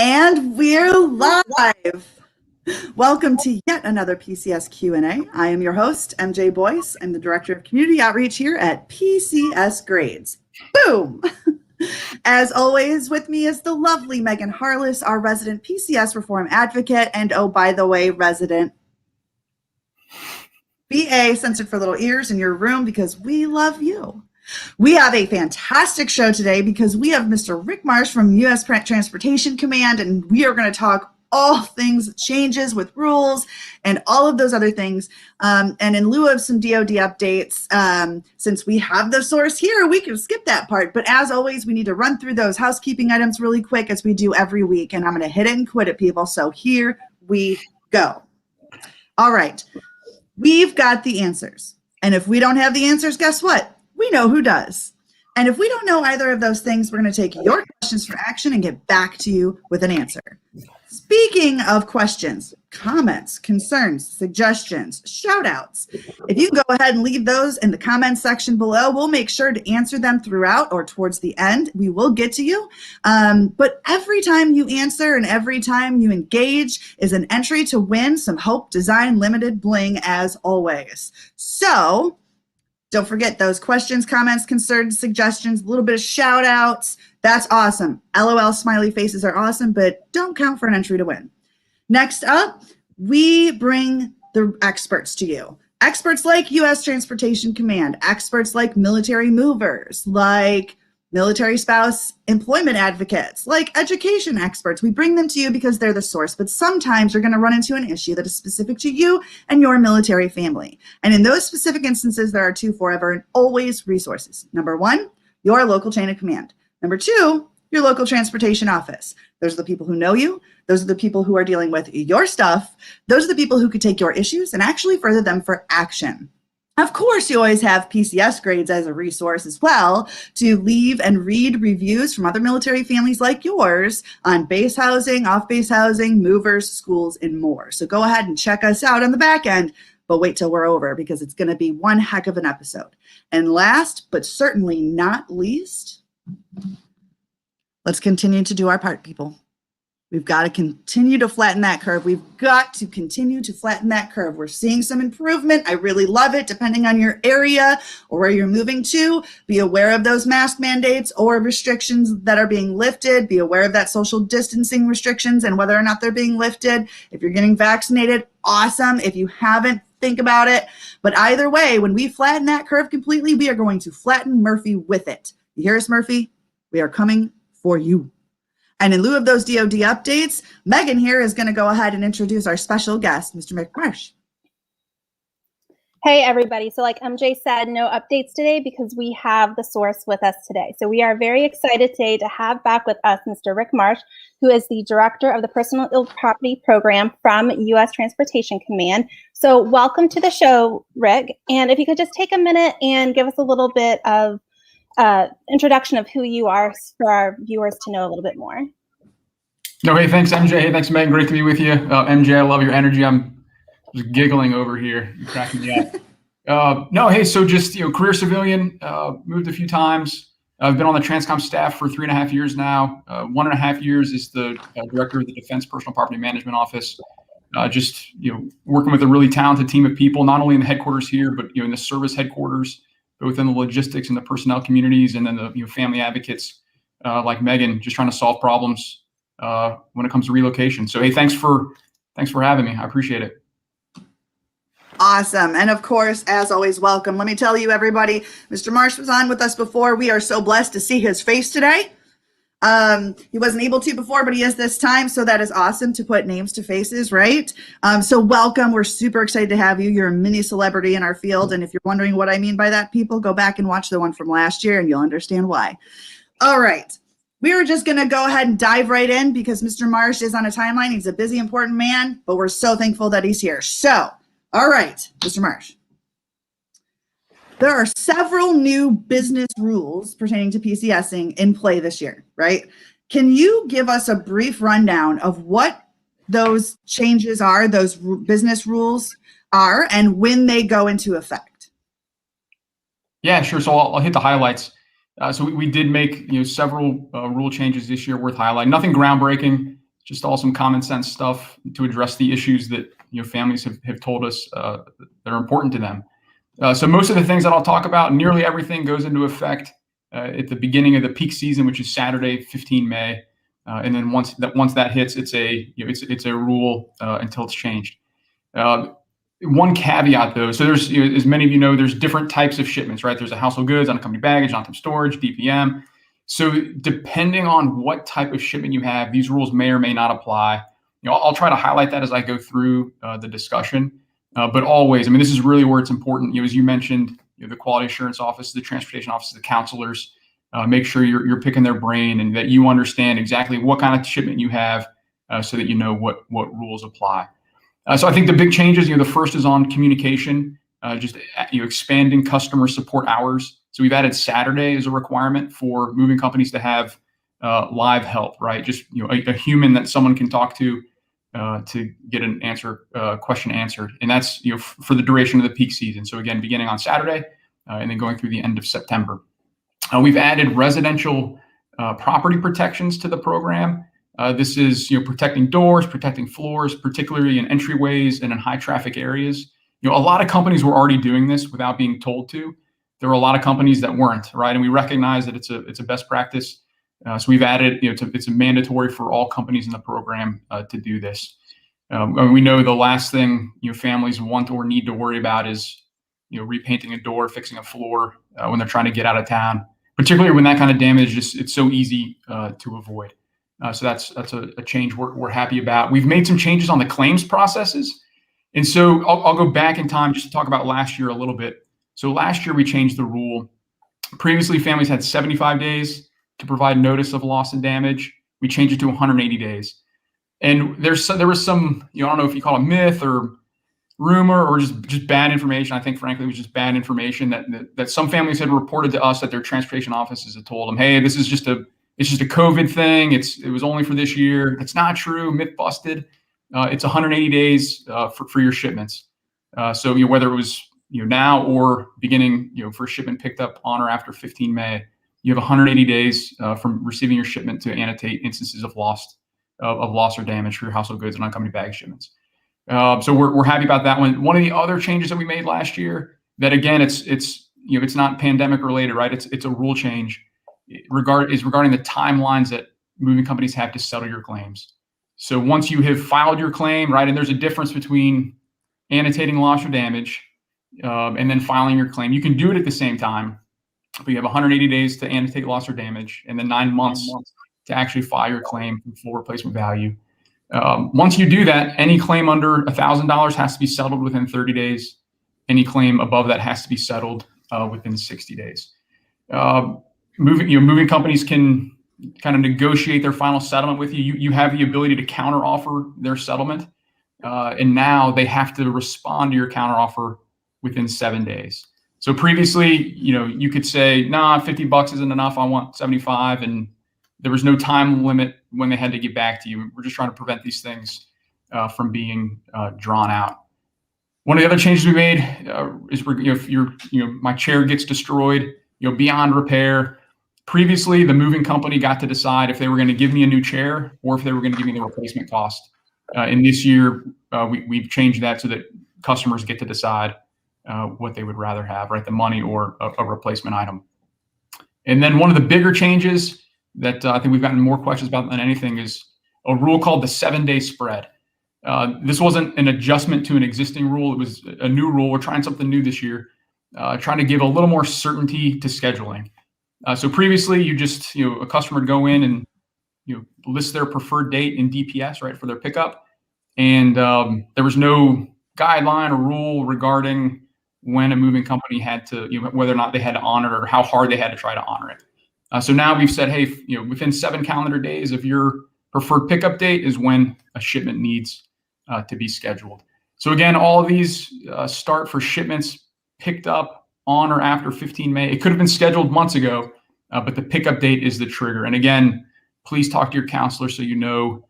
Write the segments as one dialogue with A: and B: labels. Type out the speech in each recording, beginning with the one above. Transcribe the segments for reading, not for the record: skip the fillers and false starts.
A: And we're live. Welcome to yet another PCS Q&A. I am your host, MJ Boyce. I'm the Director of Community Outreach here at PCS Grades. Boom! As always, with me is the lovely Megan Harless, our resident PCS reform advocate, and oh, by the way, resident BA, censored for little ears, in your room because we love you. We have a fantastic show today because we have Mr. Rick Marsh from U.S. Transportation Command, and we are going to talk all things changes with rules and all of those other things. And in lieu of some DoD updates, since we have the source here, we can skip that part. But as always, we need to run through those housekeeping items really quick as we do every week. And I'm going to hit it and quit it, people. So here we go. All right. We've got the answers. And if we don't have the answers, guess what? We know who does. And if we don't know either of those things, we're going to take your questions for action and get back to you with an answer. Speaking of questions, comments, concerns, suggestions, shout outs, if you can go ahead and leave those in the comments section below, we'll make sure to answer them throughout or towards the end. We will get to you. But every time you answer and every time you engage is an entry to win some Hope Design Limited bling, as always. So don't forget those questions, comments, concerns, suggestions, a little bit of shout outs. That's awesome. LOL smiley faces are awesome, but don't count for an entry to win. Next up, we bring the experts to you. Experts like U.S. Transportation Command, experts like military movers, like military spouse employment advocates, like education experts. We bring them to you because they're the source, but sometimes you're going to run into an issue that is specific to you and your military family. And in those specific instances, there are two forever and always resources. Number one, your local chain of command. Number two, your local transportation office. Those are the people who know you. Those are the people who are dealing with your stuff. Those are the people who could take your issues and actually further them for action. Of course, you always have PCS Grades as a resource as well to leave and read reviews from other military families like yours on base housing, off-base housing, movers, schools, and more. So go ahead and check us out on the back end, but wait till we're over because it's going to be one heck of an episode. And last, but certainly not least, let's continue to do our part, people. We've got to continue to flatten that curve. We've got to continue to flatten that curve. We're seeing some improvement. I really love it, depending on your area or where you're moving to. Be aware of those mask mandates or restrictions that are being lifted. Be aware of that social distancing restrictions and whether or not they're being lifted. If you're getting vaccinated, awesome. If you haven't, think about it. But either way, when we flatten that curve completely, we are going to flatten Murphy with it. You hear us, Murphy? We are coming for you. And in lieu of those DoD updates, Megan here is going to go ahead and introduce our special guest, Mr. Rick Marsh.
B: Hey, everybody. So like MJ said, no updates today because we have the source with us today. So we are very excited today to have back with us Mr. Rick Marsh, who is the Director of the Personal Ill Property Program from U.S. Transportation Command. So welcome to the show, Rick. And if you could just take a minute and give us a little bit of introduction of who you are for our viewers to know a little bit more.
C: No, hey, thanks, MJ. Hey, thanks, Megan. Great to be with you. MJ, I love your energy. I'm just giggling over here. You're cracking me up. No, hey, so just, career civilian, moved a few times. I've been on the TRANSCOM staff for 3.5 years now. 1.5 years is the director of the Defense Personal Property Management Office. Just, working with a really talented team of people, not only in the headquarters here, but, in the service headquarters, both in the logistics and the personnel communities, and then the family advocates like Megan, just trying to solve problems when it comes to relocation. So hey, thanks for having me. I appreciate it.
A: Awesome. And of course, as always, welcome. Let me tell you, everybody, Mr. Marsh was on with us before. We are so blessed to see his face today. He wasn't able to before, but he is this time. So that is awesome to put names to faces, right? So welcome. We're super excited to have you. You're a mini celebrity in our field. And if you're wondering what I mean by that, people, go back and watch the one from last year and you'll understand why. All right. We are just going to go ahead and dive right in because Mr. Marsh is on a timeline. He's a busy, important man, but we're so thankful that he's here. So, all right, Mr. Marsh. There are several new business rules pertaining to PCSing in play this year, right? Can you give us a brief rundown of what those changes are, those business rules are, and when they go into effect?
C: Yeah, sure. So I'll hit the highlights. So we did make several rule changes this year worth highlighting. Nothing groundbreaking. just all some common sense stuff to address the issues that families have told us that are important to them. So most of the things that I'll talk about, nearly everything goes into effect at the beginning of the peak season, which is Saturday, 15 May. And then once that hits, it's a rule until it's changed. One caveat though, so there's, as many of you know, there's different types of shipments, right? There's a household goods, unaccompanied baggage, on-time storage, DPM. So depending on what type of shipment you have, these rules may or may not apply. I'll try to highlight that as I go through the discussion. But always, I mean, this is really where it's important. As you mentioned, the quality assurance office, the transportation office, the counselors, make sure you're picking their brain and that you understand exactly what kind of shipment you have, so that you know what rules apply. So I think the big changes, the first is on communication, just expanding customer support hours. So we've added Saturday as a requirement for moving companies to have live help, right? Just a human that someone can talk to get an question answered, and that's for the duration of the peak season. So again, beginning on Saturday and then going through the end of September. We've added residential property protections to the program. This is protecting doors, protecting floors, particularly in entryways and in high traffic areas. A lot of companies were already doing this without being told to. There were a lot of companies that weren't, right? And we recognize that it's a best practice. So we've added, it's mandatory for all companies in the program to do this. And we know the last thing families want or need to worry about is repainting a door, fixing a floor when they're trying to get out of town, particularly when that kind of damage it's so easy to avoid. So that's a change we're happy about. We've made some changes on the claims processes. And so I'll go back in time just to talk about last year a little bit. So last year we changed the rule. Previously, families had 75 days to provide notice of loss and damage. We changed it to 180 days. And there was some, I don't know if you call it myth or rumor or just bad information. I think, frankly, it was just bad information that some families had reported to us that their transportation offices had told them, hey, this is just it's just a COVID thing. It was only for this year. It's not true. Myth busted. It's 180 days for your shipments. So whether it was now or beginning for shipment picked up on or after 15 May, you have 180 days from receiving your shipment to annotate instances of loss or damage for your household goods and unaccompanied baggage shipments. So we're happy about that one. One of the other changes that we made last year that again it's not pandemic related, right? It's a rule change. Regarding the timelines that moving companies have to settle your claims. So once you have filed your claim, right, and there's a difference between annotating loss or damage and then filing your claim. You can do it at the same time, but you have 180 days to annotate loss or damage and then 9 months to actually file your claim for full replacement value. Once you do that, any claim under $1,000 has to be settled within 30 days. Any claim above that has to be settled within 60 days. Moving companies can kind of negotiate their final settlement with you. You have the ability to counteroffer their settlement, and now they have to respond to your counteroffer within 7 days. So previously, you could say, nah, $50 isn't enough. I want 75, and there was no time limit when they had to get back to you. We're just trying to prevent these things from being drawn out. One of the other changes we made is if my chair gets destroyed, beyond repair. Previously, the moving company got to decide if they were going to give me a new chair or if they were going to give me the replacement cost. And this year, we've changed that so that customers get to decide what they would rather have, right? The money or a replacement item. And then one of the bigger changes that I think we've gotten more questions about than anything is a rule called the 7-day spread. This wasn't an adjustment to an existing rule. It was a new rule. We're trying something new this year, trying to give a little more certainty to scheduling. So previously, a customer would go in and list their preferred date in DPS, right, for their pickup, and there was no guideline or rule regarding when a moving company had to, whether or not they had to honor it or how hard they had to try to honor it. So now we've said, hey, within 7 calendar days of your preferred pickup date is when a shipment needs to be scheduled. So again, all of these start for shipments picked up on or after 15 May. It could have been scheduled months ago, but the pickup date is the trigger. And again, please talk to your counselor so you know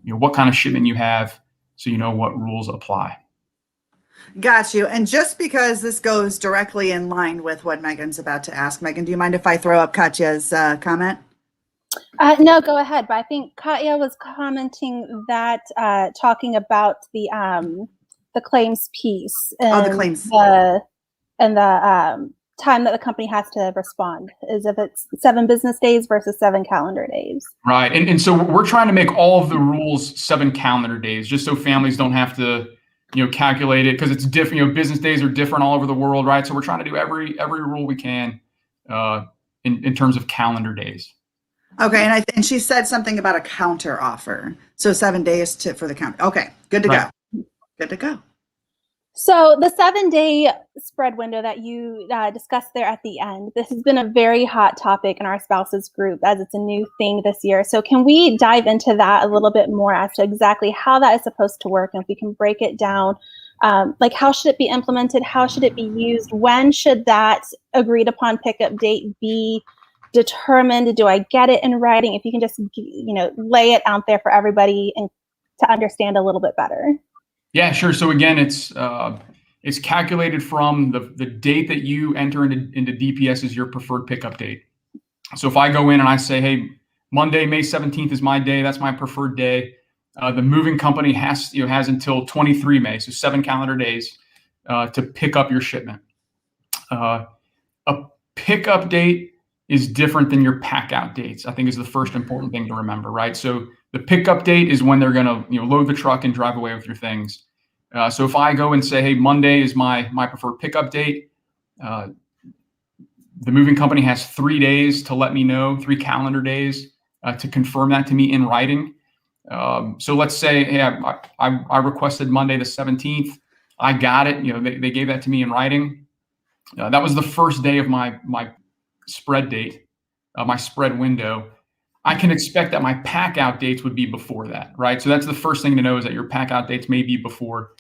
C: what kind of shipment you have, so you know what rules apply.
A: Got you. And just because this goes directly in line with what Megan's about to ask, Megan, do you mind if I throw up Katya's comment?
B: No, go ahead. But I think Katya was commenting that, talking about the claims piece and
A: the claims.
B: the time that the company has to respond, is if it's 7 business days versus 7 calendar days.
C: Right. And so we're trying to make all of the rules 7 calendar days, just so families don't have to, calculate it, because it's different. Business days are different all over the world, right? So we're trying to do every rule we can in terms of calendar days.
A: Okay, and she said something about a counter offer. So 7 days for the counter. Okay, good to
C: Right.
A: go. Good to go.
B: So the 7-day spread window that you discussed there at the end, this has been a very hot topic in our spouses group, as it's a new thing this year. So can we dive into that a little bit more as to exactly how that is supposed to work? And if we can break it down, like how should it be implemented? How should it be used? When should that agreed upon pickup date be determined? Do I get it in writing? If you can just, lay it out there for everybody and to understand a little bit better.
C: Yeah, sure. So again, it's calculated from the date that you enter into DPS as your preferred pickup date. So if I go in and I say, hey, Monday, May 17th is my day, that's my preferred day. The moving company has until 23 May, so 7 calendar days, to pick up your shipment. A pickup date is different than your pack out dates, I think, is the first important thing to remember, right? So the pickup date is when they're going to load the truck and drive away with your things. So if I go and say, hey, Monday is my preferred pickup date, the moving company has 3 days to let me know, 3 calendar days to confirm that to me in writing. So let's say, hey, I requested Monday the 17th. I got it. They gave that to me in writing. That was the first day of my spread date, my spread window. I can expect that my pack out dates would be before that, right? So that's the first thing to know, is that your pack out dates may be before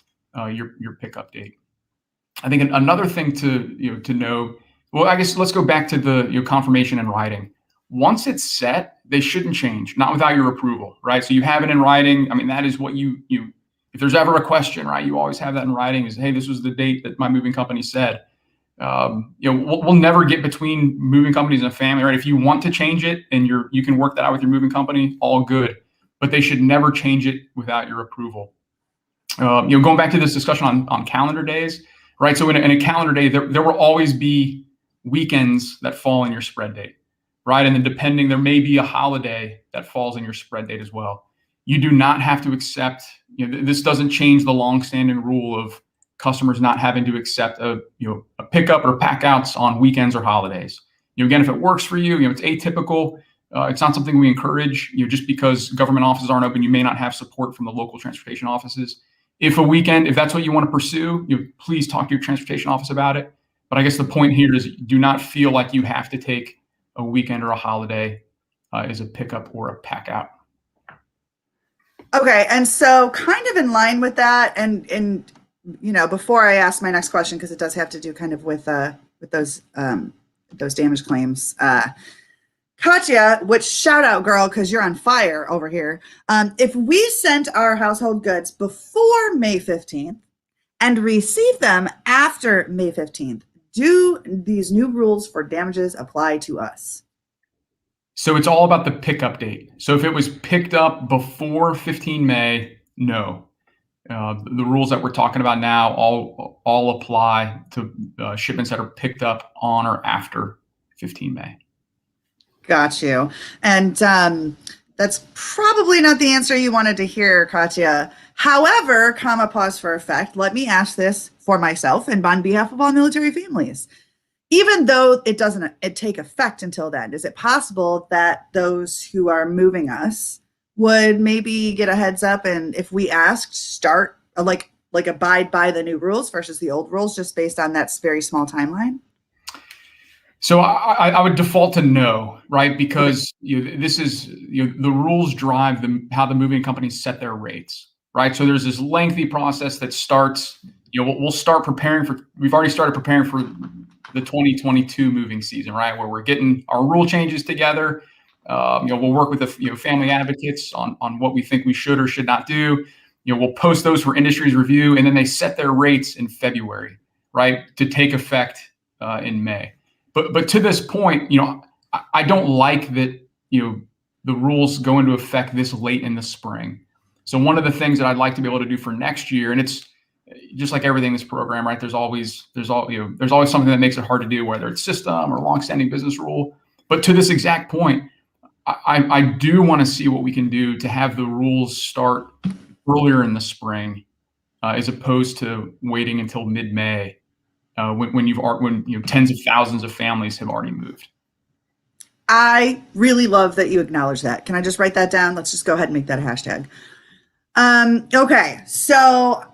C: your pickup date. I think another thing to know. Well, I guess let's go back to the confirmation in writing. Once it's set, they shouldn't change, not without your approval, right? So you have it in writing. I mean, that is what you if there's ever a question, right, you always have that in writing. Is, hey, this was the date that my moving company said. We'll never get between moving companies and a family, right? If you want to change it and you can work that out with your moving company, all good. But they should never change it without your approval. Going back to this discussion on calendar days, right? So in a calendar day, there will always be weekends that fall in your spread date, right? And then there may be a holiday that falls in your spread date as well. You do not have to accept, this doesn't change the longstanding rule of customers not having to accept a pickup or pack outs on weekends or holidays. Again, if it works for you, it's atypical. It's not something we encourage. Just because government offices aren't open, you may not have support from the local transportation offices. If that's what you want to pursue, please talk to your transportation office about it. But I guess the point here is, do not feel like you have to take a weekend or a holiday as a pickup or a pack out.
A: Okay, and so kind of in line with that, and before I ask my next question, because it does have to do kind of with those damage claims. Katya, which shout out, girl, because you're on fire over here. If we sent our household goods before May 15th and received them after May 15th, do these new rules for damages apply to us?
C: So it's all about the pickup date. So if it was picked up before 15 May, no. The rules that we're talking about now all apply to shipments that are picked up on or after 15 May.
A: Got you. And that's probably not the answer you wanted to hear, Katya. However, pause for effect, let me ask this for myself and on behalf of all military families. Even though it doesn't take effect until then, is it possible that those who are moving us would maybe get a heads up, and if we asked, start like abide by the new rules versus the old rules, just based on that very small timeline?
C: So I would default to no, right? Because this is the rules drive how the moving companies set their rates, right? So there's this lengthy process that starts. We'll start preparing for. We've already started preparing for the 2022 moving season, right? Where we're getting our rule changes together. We'll work with the family advocates on what we think we should or should not do. We'll post those for industry's review, and then they set their rates in February, right, to take effect in May. But to this point, I don't like that the rules go into effect this late in the spring. So one of the things that I'd like to be able to do for next year, and it's just like everything in this program, right? There's always something that makes it hard to do, whether it's system or longstanding business rule. But to this exact point, I do want to see what we can do to have the rules start earlier in the spring, as opposed to waiting until mid-May, when tens of thousands of families have already moved.
A: I really love that you acknowledge that. Can I just write that down? Let's just go ahead and make that a hashtag. Okay, so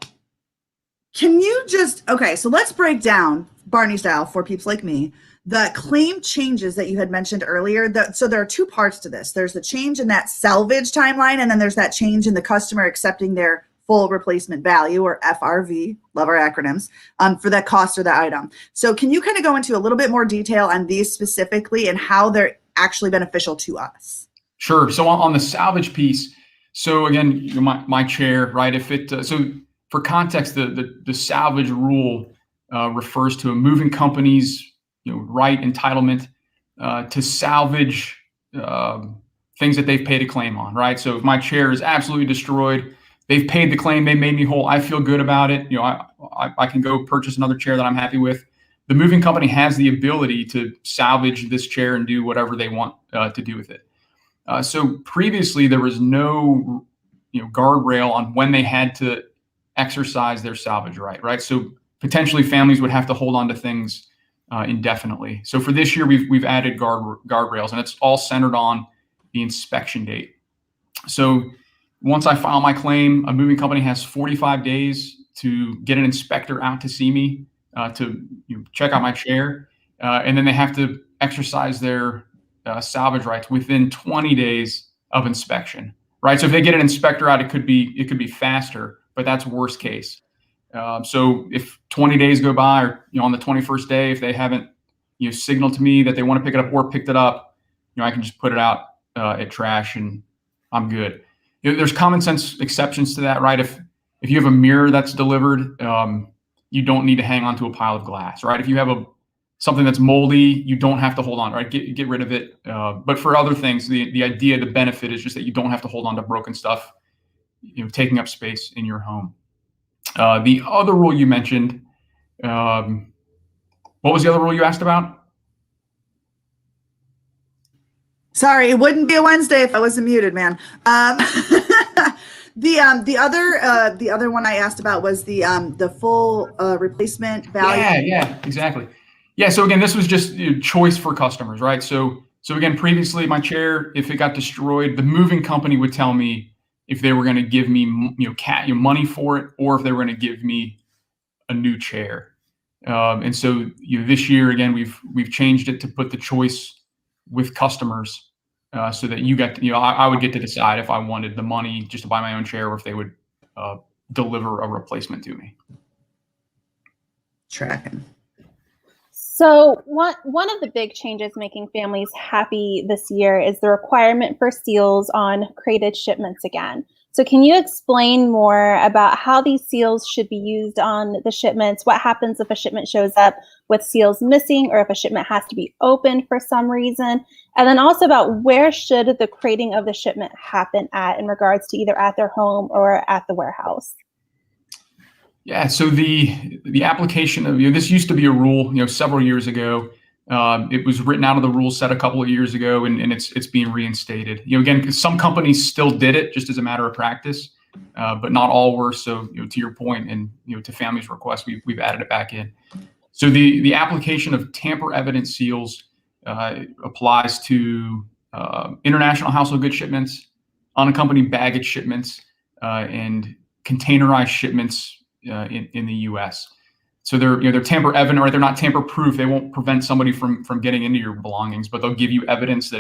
A: so let's break down Barney style for peeps like me, the claim changes that you had mentioned earlier. So there are two parts to this. There's the change in that salvage timeline, and then there's that change in the customer accepting their full replacement value, or FRV, love our acronyms, for that cost or the item. So can you kind of go into a little bit more detail on these specifically and how they're actually beneficial to us?
C: Sure. So on the salvage piece, so again, my chair, right? If it so for context, the salvage rule refers to a moving company's right, entitlement to salvage things that they've paid a claim on, right? So if my chair is absolutely destroyed, they've paid the claim, they made me whole, I feel good about it. I can go purchase another chair that I'm happy with. The moving company has the ability to salvage this chair and do whatever they want to do with it. So previously there was no guardrail on when they had to exercise their salvage right? So potentially families would have to hold on to things indefinitely. So for this year, we've added guardrails, and it's all centered on the inspection date. So once I file my claim, a moving company has 45 days to get an inspector out to see me to check out my chair, and then they have to exercise their salvage rights within 20 days of inspection, right? So if they get an inspector out, it could be faster, but that's worst case. So if 20 days go by, or on the 21st day, if they haven't signaled to me that they want to pick it up or picked it up, I can just put it out at trash and I'm good. There's common sense exceptions to that, right? If you have a mirror that's delivered, you don't need to hang on to a pile of glass, right? If you have something that's moldy, you don't have to hold on, right? Get rid of it. But for other things, the idea, the benefit is just that you don't have to hold on to broken stuff, taking up space in your home. The other rule you mentioned, what was the other rule you asked about?
A: Sorry, it wouldn't be a Wednesday if I wasn't muted, man. The other one I asked about was the full replacement value.
C: Yeah, exactly. Yeah, so again, this was just choice for customers, right? So again, previously my chair, if it got destroyed, the moving company would tell me if they were going to give me money for it, or if they were going to give me a new chair. And so this year again, we've changed it to put the choice with customers, so that I would get to decide if I wanted the money just to buy my own chair, or if they would deliver a replacement to me.
A: Tracking.
B: So one of the big changes making families happy this year is the requirement for seals on crated shipments again. So can you explain more about how these seals should be used on the shipments? What happens if a shipment shows up with seals missing, or if a shipment has to be opened for some reason? And then also about where should the crating of the shipment happen at in regards to either at their home or at the warehouse?
C: Yeah, so the application of this used to be a rule, several years ago. It was written out of the rule set a couple of years ago, and it's being reinstated. Again, some companies still did it just as a matter of practice, but not all were. So to your point, and to families' request, we've added it back in. So the application of tamper evident seals applies to international household goods shipments, unaccompanied baggage shipments, and containerized shipments in the U.S. So they're tamper evident, or they're not tamper proof. They won't prevent somebody from getting into your belongings, but they'll give you evidence that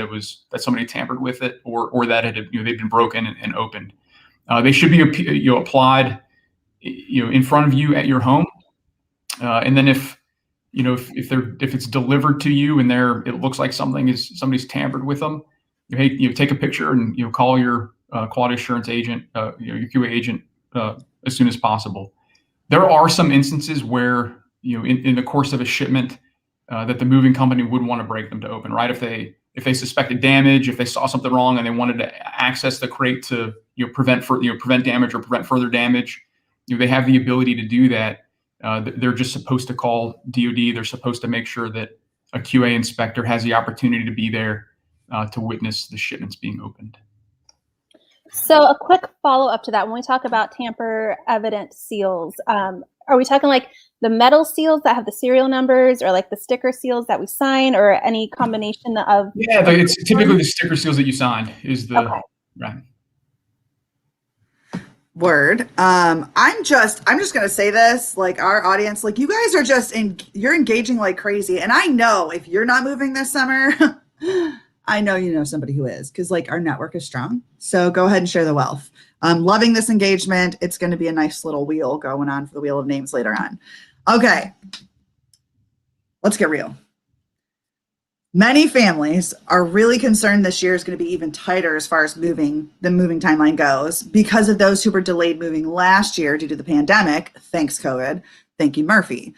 C: that somebody tampered with it, or that they've been broken and opened. They should be applied in front of you at your home, and then if it's delivered to you and it looks like somebody's tampered with them, take a picture and call your quality assurance agent, your QA agent as soon as possible. There are some instances where, in the course of a shipment, that the moving company would want to break them to open, right? If if they suspected damage, if they saw something wrong and they wanted to access the crate to prevent damage or prevent further damage, they have the ability to do that. They're just supposed to call DoD. They're supposed to make sure that a QA inspector has the opportunity to be there to witness the shipments being opened.
B: So a quick follow-up to that, when we talk about tamper evident seals, are we talking like the metal seals that have the serial numbers, or like the sticker seals that we sign, or any combination of?
C: Yeah, it's typically the sticker seals that you signed is the,
B: okay.
C: Right.
A: Word. I'm just gonna say this, like, our audience, like, you guys are you're engaging like crazy, and I know if you're not moving this summer, I know you know somebody who is, because like our network is strong. So go ahead and share the wealth. I'm loving this engagement. It's going to be a nice little wheel going on for the wheel of names later on. Okay, let's get real. Many families are really concerned this year is going to be even tighter as far as the moving timeline goes, because of those who were delayed moving last year due to the pandemic. Thanks, COVID. Thank you, Murphy.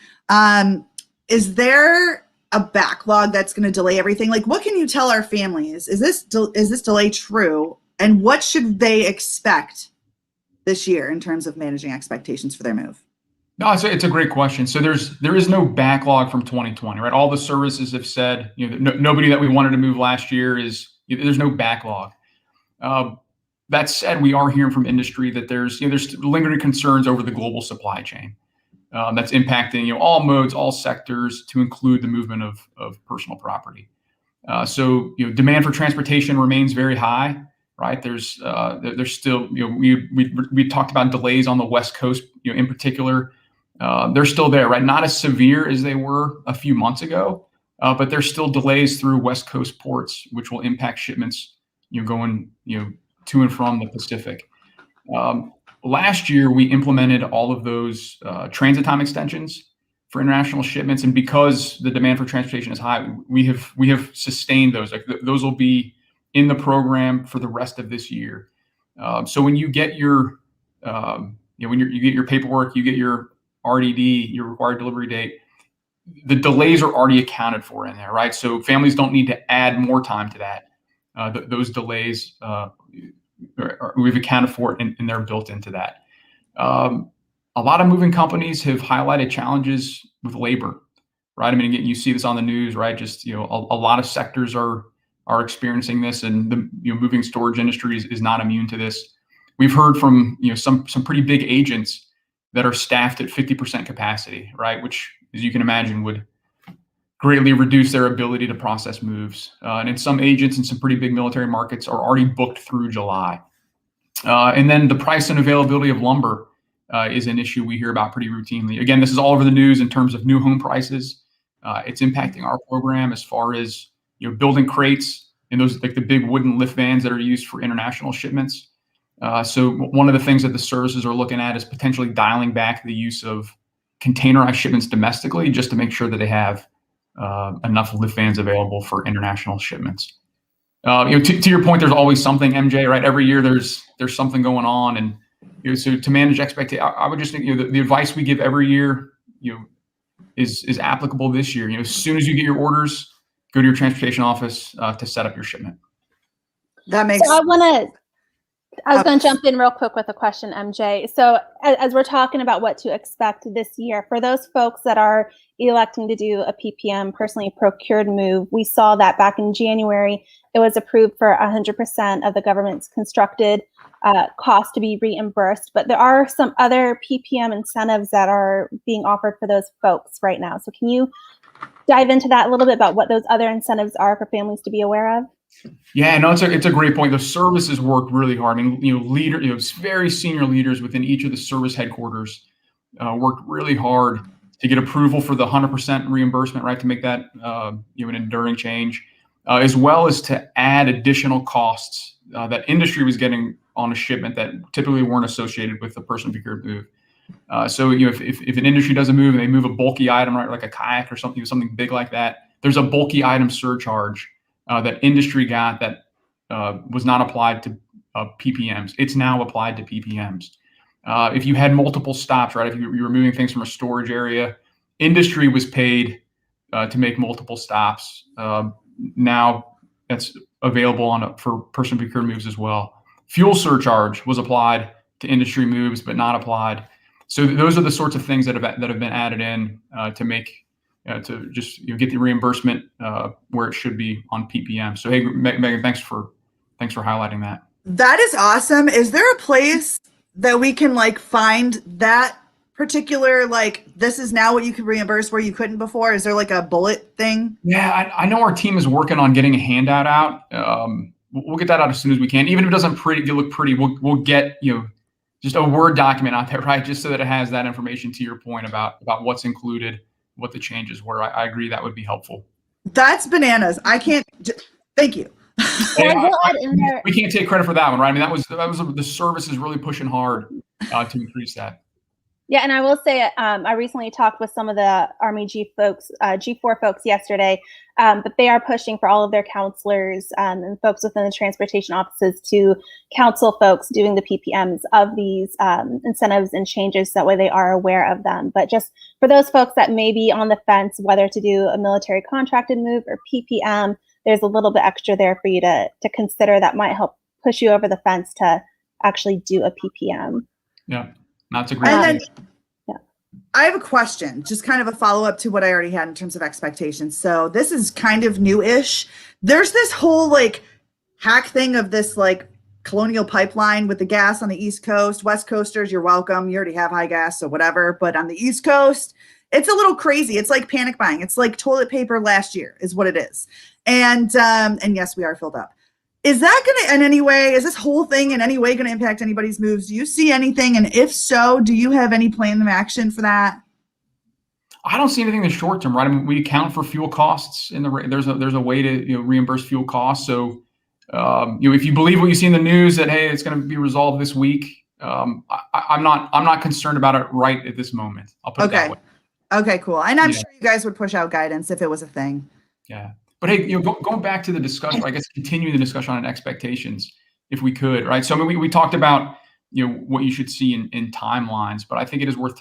A: Is there a backlog that's going to delay everything? Like, what can you tell our families? Is this delay true? And what should they expect this year in terms of managing expectations for their move?
C: No, it's a great question. So there is no backlog from 2020, right? All the services have said, nobody that we wanted to move last year there's no backlog. That said, we are hearing from industry that there's lingering concerns over the global supply chain. That's impacting all modes, all sectors, to include the movement of personal property. So demand for transportation remains very high, right? There's still we talked about delays on the West Coast, in particular. They're still there, right? Not as severe as they were a few months ago, but there's still delays through West Coast ports, which will impact shipments going to and from the Pacific. Last year, we implemented all of those transit time extensions for international shipments, and because the demand for transportation is high, we have sustained those. Like those will be in the program for the rest of this year. So when you get your you get your paperwork, you get your RDD, your required delivery date, the delays are already accounted for in there, right? So families don't need to add more time to that. Those delays we've accounted for it, and they're built into that. A lot of moving companies have highlighted challenges with labor, right? I mean, again, you see this on the news, right? Just a lot of sectors are experiencing this, and the moving storage industry is not immune to this. We've heard from some pretty big agents that are staffed at 50% capacity, right? Which, as you can imagine, would greatly reduce their ability to process moves. And in some agents in some pretty big military markets are already booked through July. And then the price and availability of lumber is an issue we hear about pretty routinely. Again, this is all over the news in terms of new home prices. It's impacting our program as far as building crates and those, like the big wooden lift vans that are used for international shipments. So one of the things that the services are looking at is potentially dialing back the use of containerized shipments domestically, just to make sure that they have enough lift vans available for international shipments. To your point, there's always something, MJ, right? Every year there's something going on, and so to manage expectations, I would just think the advice we give every year, is applicable this year. As soon as you get your orders, go to your transportation office to set up your shipment.
A: That makes.
B: So I was going to jump in real quick with a question, MJ. So as we're talking about what to expect this year, for those folks that are electing to do a PPM, personally procured move, we saw that back in January, it was approved for 100% of the government's constructed cost to be reimbursed. But there are some other PPM incentives that are being offered for those folks right now. So can you dive into that a little bit about what those other incentives are for families to be aware of?
C: Yeah, no, it's a great point. The services work really hard. I mean, very senior leaders within each of the service headquarters worked really hard to get approval for the 100% reimbursement, right, to make that an enduring change, as well as to add additional costs that industry was getting on a shipment that typically weren't associated with the person procured move. So if an industry does a move and they move a bulky item, right, like a kayak or something big like that, there's a bulky item surcharge that industry got that was not applied to PPMs. It's now applied to PPMs. If you had multiple stops, right, if you were moving things from a storage area, industry was paid to make multiple stops. Now that's available for person procured moves as well. Fuel surcharge was applied to industry moves, but not applied. So those are the sorts of things that have been added in to make to just get the reimbursement where it should be on PPM. So hey, Megan, thanks for highlighting that.
A: That is awesome. Is there a place that we can like find that particular, like, this is now what you can reimburse where you couldn't before? Is there like a bullet thing?
C: Yeah, I know our team is working on getting a handout out. We'll get that out as soon as we can. Even if it doesn't look pretty, we'll get just a Word document out there, right? Just so that it has that information, to your point about what's included, what the changes were. I agree that would be helpful.
A: That's bananas. Thank you.
C: Hey, we can't take credit for that one, right? I mean, that was the service is really pushing hard to increase that.
B: Yeah, and I will say, I recently talked with some of the Army G4 folks yesterday, but they are pushing for all of their counselors and folks within the transportation offices to counsel folks doing the PPMs of these incentives and changes, so that way they are aware of them. But just for those folks that may be on the fence whether to do a military contracted move or PPM, there's a little bit extra there for you to consider that might help push you over the fence to actually do a PPM.
C: Yeah. That's a great
A: idea. I have a question, just kind of a follow-up to what I already had in terms of expectations. So this is kind of new-ish. There's this whole like hack thing of this like Colonial Pipeline with the gas on the East Coast. West Coasters, you're welcome. You already have high gas, so whatever. But on the East Coast, it's a little crazy. It's like panic buying. It's like toilet paper last year is what it is. And yes, we are filled up. Is that going to, in any way, is this whole thing in any way going to impact anybody's moves? Do you see anything? And if so, do you have any plan of action for that?
C: I don't see anything in the short term, right? I mean, we account for fuel costs there's a way to reimburse fuel costs. So if you believe what you see in the news that hey, it's going to be resolved this week, I'm not concerned about it right at this moment. I'll put it that way.
A: Okay, cool. And I'm sure you guys would push out guidance if it was a thing.
C: Yeah. But hey, going back to the discussion, I guess continuing the discussion on expectations, if we could, right? So I mean, we talked about what you should see in timelines, but I think it is worth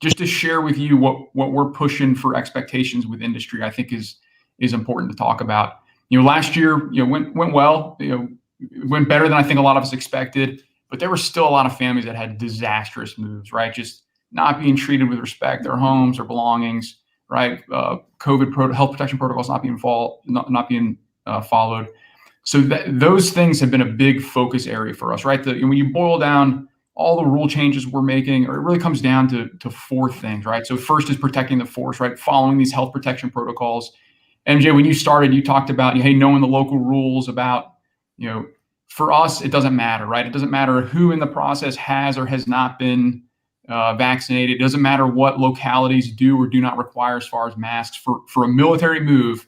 C: just to share with you what we're pushing for expectations with industry. I think is important to talk about. Last year went well. It went better than I think a lot of us expected, but there were still a lot of families that had disastrous moves, right? Just not being treated with respect, their homes, their belongings. Right, COVID health protection protocols not being followed. So those things have been a big focus area for us, right? When you boil down all the rule changes we're making, it really comes down to four things, right? So first is protecting the force, right? Following these health protection protocols. MJ, when you started, you talked about hey, knowing the local rules about for us, it doesn't matter, right? It doesn't matter who in the process has or has not been vaccinated. It doesn't matter what localities do or do not require as far as masks. For a military move,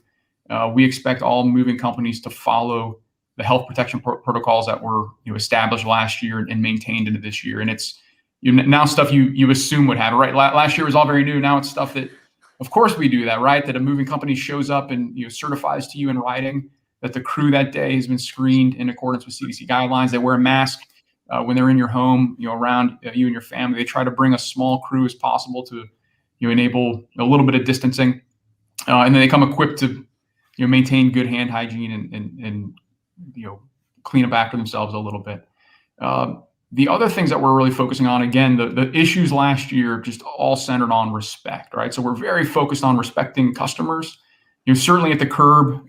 C: we expect all moving companies to follow the health protection protocols that were established last year and maintained into this year. And it's now stuff you assume would happen, right? Last year was all very new. Now it's stuff that, of course, we do that, right? That a moving company shows up and certifies to you in writing that the crew that day has been screened in accordance with CDC guidelines. They wear a mask when they're in your home, around you and your family. They try to bring a small crew as possible to enable a little bit of distancing, and then they come equipped to maintain good hand hygiene and clean up after themselves a little bit. The other things that we're really focusing on, again, the issues last year just all centered on respect, right? So we're very focused on respecting customers. Certainly at the curb,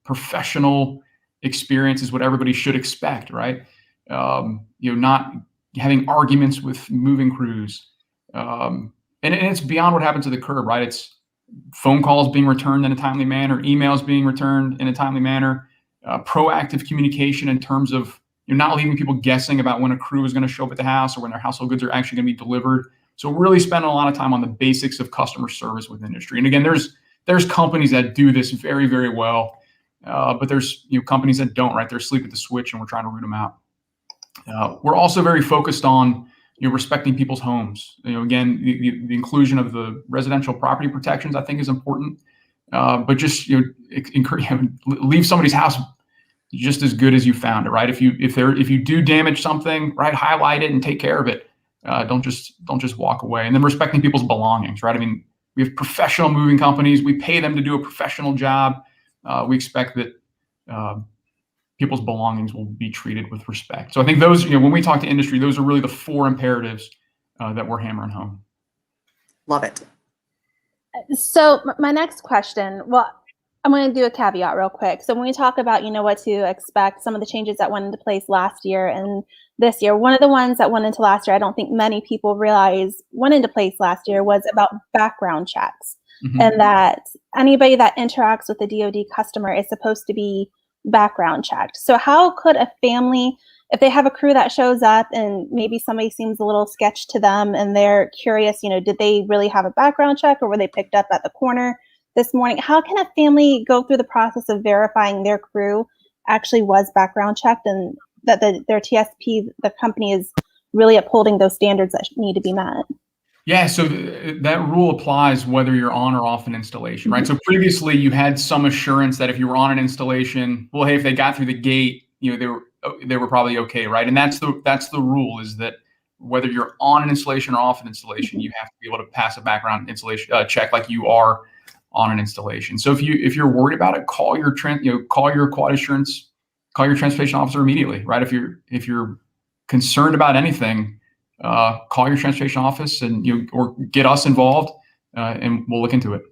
C: professional experience is what everybody should expect, right? Not having arguments with moving crews. And it's beyond what happens to the curb, right? It's phone calls being returned in a timely manner, emails being returned in a timely manner, proactive communication in terms of not leaving people guessing about when a crew is going to show up at the house or when their household goods are actually going to be delivered. So really spending a lot of time on the basics of customer service with industry. And again, there's companies that do this very, very well, but there's companies that don't, right? They're asleep at the switch and we're trying to root them out. We're also very focused on respecting people's homes. Again, the inclusion of the residential property protections I think is important, but just leave somebody's house just as good as you found it, right? If you do damage something, right, highlight it and take care of it. Don't just walk away. And then respecting people's belongings, right? I mean, we have professional moving companies. We pay them to do a professional job. We expect that people's belongings will be treated with respect. So I think those, when we talk to industry, those are really the 4 imperatives that we're hammering home.
A: Love it.
B: So my next question, well, I'm going to do a caveat real quick. So when we talk about, what to expect, some of the changes that went into place last year and this year, one of the ones that went into last year, I don't think many people realize went into place last year, was about background checks. Mm-hmm. And that anybody that interacts with the DoD customer is supposed to be background checked. So how could a family, if they have a crew that shows up and maybe somebody seems a little sketch to them and they're curious, did they really have a background check or were they picked up at the corner this morning? How can a family go through the process of verifying their crew actually was background checked and that their TSP, the company, is really upholding those standards that need to be met?
C: Yeah, so that rule applies whether you're on or off an installation, right? So previously you had some assurance that if you were on an installation, well, hey, if they got through the gate, they were probably okay, right? And that's the rule, is that whether you're on an installation or off an installation, you have to be able to pass a background installation check like you are on an installation. So if you're worried about it, call your quality assurance, call your transportation officer immediately, right? If you're concerned about anything, call your transportation office or get us involved, and we'll look into it.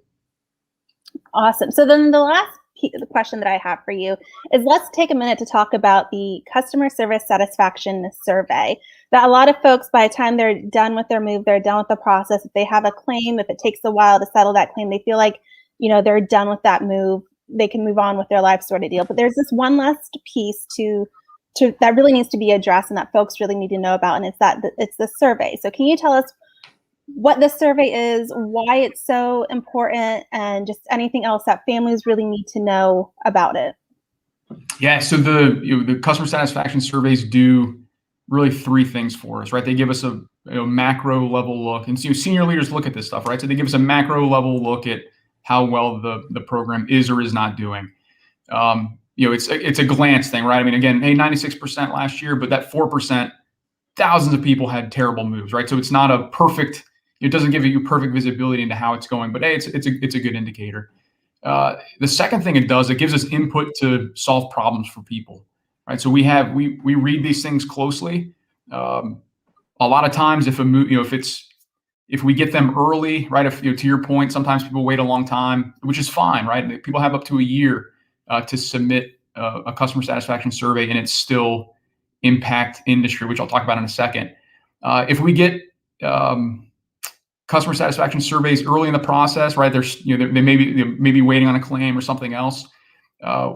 B: Awesome. So then the question that I have for you is, let's take a minute to talk about the customer service satisfaction survey. That a lot of folks, by the time they're done with their move, they're done with the process. If they have a claim, if it takes a while to settle that claim, they feel like, they're done with that move. They can move on with their life sort of deal. But there's this one last piece to that really needs to be addressed and that folks really need to know about, and it's the survey. So can you tell us what the survey is, why it's so important, and just anything else that families really need to know about it?
C: Yeah, so the customer satisfaction surveys do really 3 things for us, right? They give us a macro level look, and senior leaders look at this stuff, right? So they give us a macro level look at how well the program is or is not doing. It's a glance thing, right? I mean, again, hey, 96% last year, but that 4%, thousands of people had terrible moves, right? So it's not a perfect. It doesn't give you perfect visibility into how it's going, but hey, it's a good indicator. The second thing it does, it gives us input to solve problems for people, right? So we read these things closely. A lot of times, if we get them early, right? If to your point, sometimes people wait a long time, which is fine, right? People have up to a year to submit a customer satisfaction survey, and it's still impact industry, which I'll talk about in a second. If we get customer satisfaction surveys early in the process, right? They may be waiting on a claim or something else.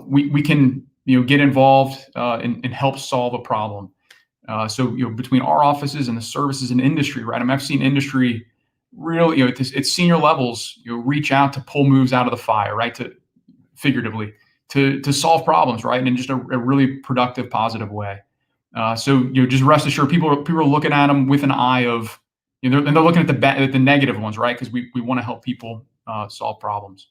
C: We can get involved and help solve a problem. So between our offices and the services and industry, right? I mean, I've seen industry really at senior levels reach out to pull moves out of the fire, right? Figuratively to solve problems, right? And in just a really productive, positive way. So just rest assured, people are looking at them with an eye of. And they're looking at the negative ones, right? Because we want to help people solve problems.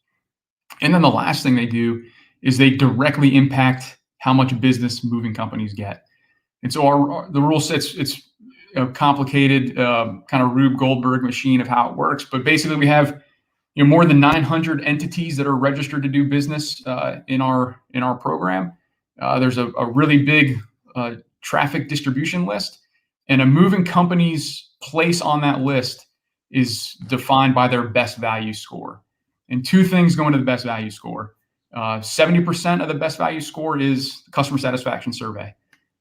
C: And then the last thing they do is they directly impact how much business moving companies get. And so the rule sets, it's a complicated kind of Rube Goldberg machine of how it works. But basically, we have more than 900 entities that are registered to do business in our program. There's a really big traffic distribution list, and a moving company's place on that list is defined by their best value score. And 2 things go into the best value score. 70% of the best value score is the customer satisfaction survey.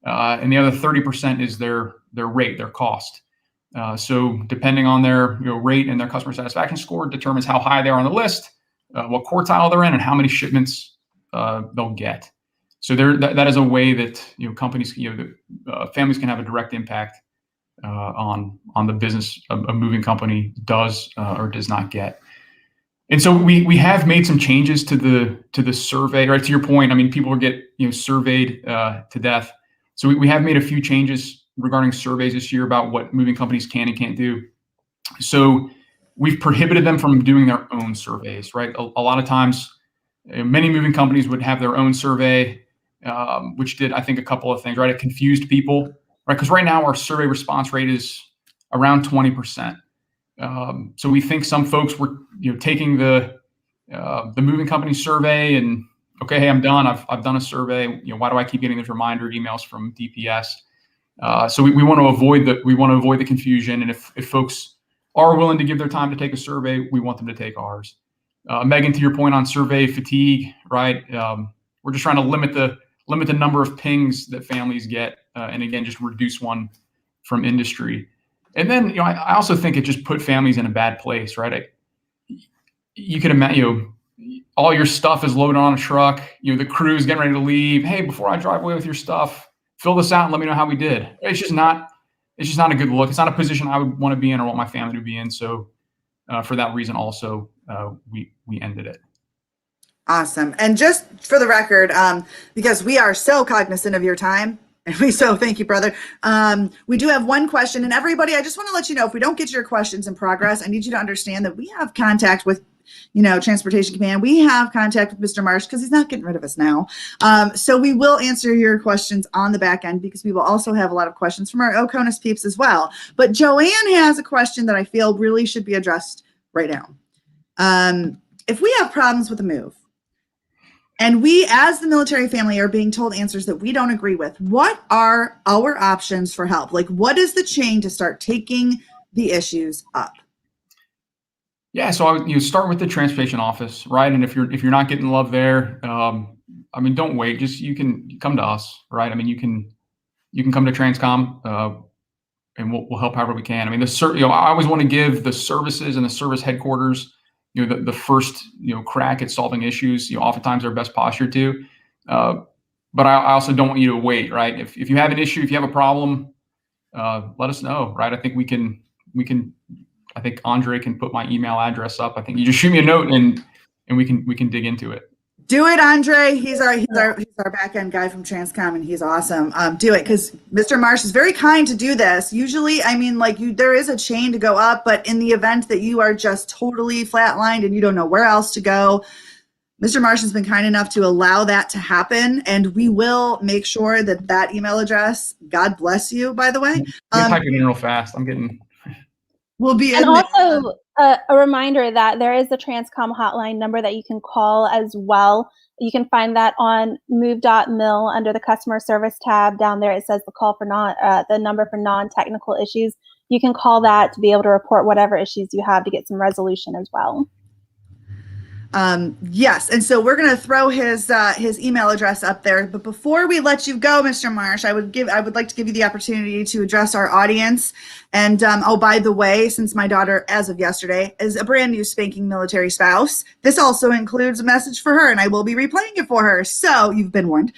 C: And the other 30% is their rate, their cost. So depending on their rate and their customer satisfaction score determines how high they are on the list, what quartile they're in, and how many shipments they'll get. So that is a way that companies, families can have a direct impact on the business a moving company does or does not get. And so we have made some changes to the survey, right? To your point, I mean, people get surveyed to death. So we have made a few changes regarding surveys this year about what moving companies can and can't do. So we've prohibited them from doing their own surveys, right? A lot of times, many moving companies would have their own survey, which did, I think, a couple of things, right? It confused people, right? Because right now our survey response rate is around 20%. So we think some folks were, taking the moving company survey and okay, hey, I'm done. I've done a survey. Why do I keep getting those reminder emails from DPS? So we want to avoid the confusion. And if folks are willing to give their time to take a survey, we want them to take ours. Megan, to your point on survey fatigue, right? We're just trying to limit the number of pings that families get, and again, just reduce one from industry. And then, I also think it just put families in a bad place, right? You can imagine, all your stuff is loaded on a truck. The crew is getting ready to leave. Hey, before I drive away with your stuff, fill this out and let me know how we did. It's just not a good look. It's not a position I would want to be in or want my family to be in. So for that reason, also, we ended it.
A: Awesome. And just for the record, because we are so cognizant of your time, and we so thank you, brother. We do have one question, and everybody, I just want to let you know, if we don't get to your questions in progress, I need you to understand that we have contact with Transportation Command. We have contact with Mr. Marsh because he's not getting rid of us now. So we will answer your questions on the back end, because we will also have a lot of questions from our Oconus peeps as well. But Joanne has a question that I feel really should be addressed right now. If we have problems with a move, and we, as the military family, are being told answers that we don't agree with, what are our options for help? Like, what is the chain to start taking the issues up?
C: Yeah, so you start with the transportation office, right? And if you're not getting love there, don't wait. You can come to us, right? You can come to TRANSCOM, and we'll help however we can. I always want to give the services and the service headquarters, the first crack at solving issues. Oftentimes their best posture too. But I also don't want you to wait, right? If you have an issue, if you have a problem, let us know, right? I think we can. I think Andre can put my email address up. I think you just shoot me a note and we can dig into it.
A: Do it, Andre. He's our back end guy from TRANSCOM, and he's awesome. Do it, because Mr. Marsh is very kind to do this. Usually, there is a chain to go up, but in the event that you are just totally flatlined and you don't know where else to go, Mr. Marsh has been kind enough to allow that to happen, and we will make sure that email address, God bless you, by the way.
C: Type it in real fast.
A: Will be
B: and
A: in
B: also a reminder that there is the TRANSCOM hotline number that you can call as well. You can find that on move.mil under the customer service tab. Down there it says the number for non-technical issues. You can call that to be able to report whatever issues you have to get some resolution as well.
A: Yes, and so we're going to throw his email address up there. But before we let you go, Mr. Marsh, I would like to give you the opportunity to address our audience. And by the way, since my daughter, as of yesterday, is a brand new spanking military spouse, this also includes a message for her, and I will be replaying it for her. So you've been warned.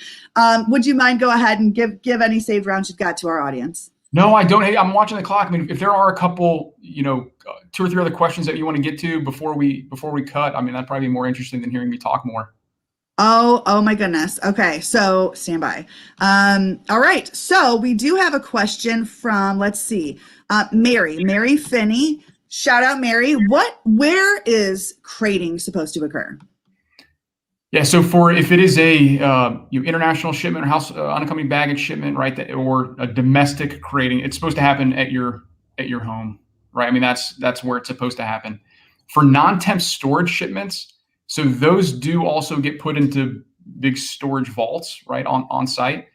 A: Would you mind go ahead and give any saved rounds you've got to our audience?
C: No, I don't. Hey, I'm watching the clock. If there are a couple, 2 or 3 other questions that you want to get to before we cut, that'd probably be more interesting than hearing me talk more.
A: Oh my goodness. Okay, so stand by. All right, so we do have a question from, let's see, Mary Finney. Shout out, Mary. Where is crating supposed to occur?
C: Yeah, so if it is a international shipment or unaccompanied baggage shipment, right, or a domestic crating, it's supposed to happen at your home, right? That's where it's supposed to happen. For non-temp storage shipments, so those do also get put into big storage vaults, right, on site.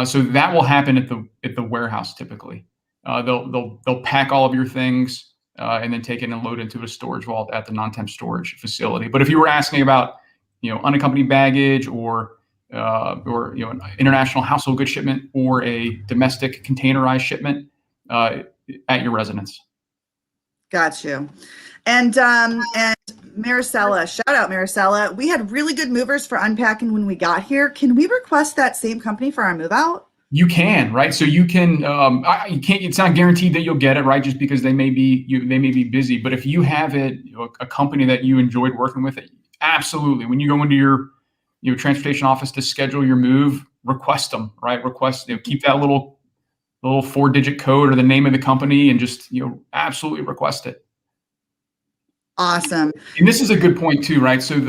C: So that will happen at the warehouse typically. They'll pack all of your things and then take it and load into a storage vault at the non-temp storage facility. But if you were asking about unaccompanied baggage or an international household goods shipment or a domestic containerized shipment at your residence.
A: Got you. And Maricela, shout out Maricela. We had really good movers for unpacking when we got here. Can we request that same company for our move out?
C: You can, right? So you can. You can't. It's not guaranteed that you'll get it, right? Just because they may be busy. But if you have a company that you enjoyed working with, absolutely. When you go into your transportation office to schedule your move, request them, right? Keep that little 4-digit code or the name of the company and just absolutely request it.
A: Awesome.
C: And this is a good point too, right? So